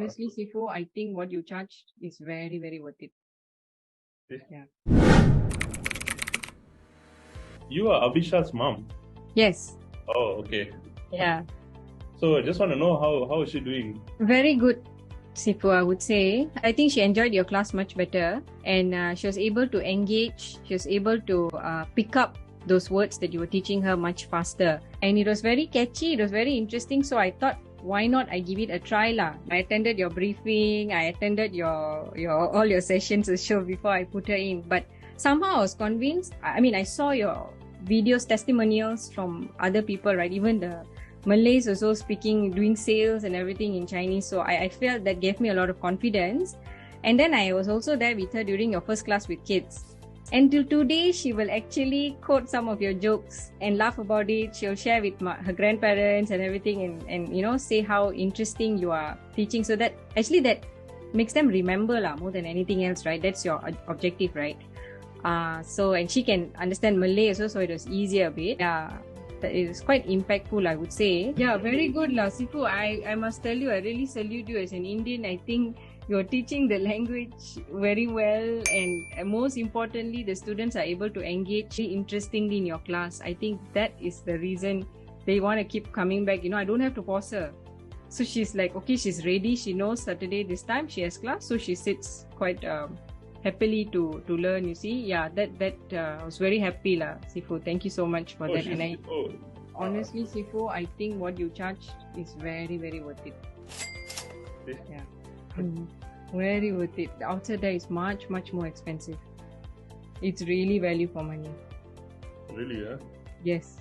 Honestly, Sifu, I think what you charged is very, very worth it. Yeah. You are Abisha's mom. Yes. Oh, okay. Yeah. So I just want to know how is she doing? Very good, Sifu, I would say. I think she enjoyed your class much better, and she was able to engage. She was able to pick up those words that you were teaching her much faster, and it was very catchy. It was very interesting. So I thought, why not I give it a try lah? I attended your briefing. I attended your all your sessions to show before I put her in. But somehow I was convinced. I mean, I saw your videos, testimonials from other people, right? Even the Malays also speaking, doing sales and everything in Chinese. So I felt that gave me a lot of confidence. And then I was also there with her during your first class with kids. And till today, she will actually quote some of your jokes and laugh about it. She'll share with her grandparents and everything, and say how interesting you are teaching. So that actually that makes them remember more than anything else, right? That's your objective, right? And she can understand Malay also, so it was easier a bit. Yeah. That is quite impactful, I would say. Yeah, very good, Sifu. I must tell you, I really salute you as an Indian. I think you're teaching the language very well, and most importantly, the students are able to engage interestingly in your class. I think that is the reason they want to keep coming back. I don't have to force her. So she's like, okay, she's ready. She knows Saturday this time she has class, so she sits quite happily to learn. You see, that I was very happy lah, Sifu. Thank you so much for that. And honestly, Sifu, I think what you charged is very, very worth it. Yeah. Very worth it. The outside there is much, much more expensive. It's really value for money. Really, yeah? Yes.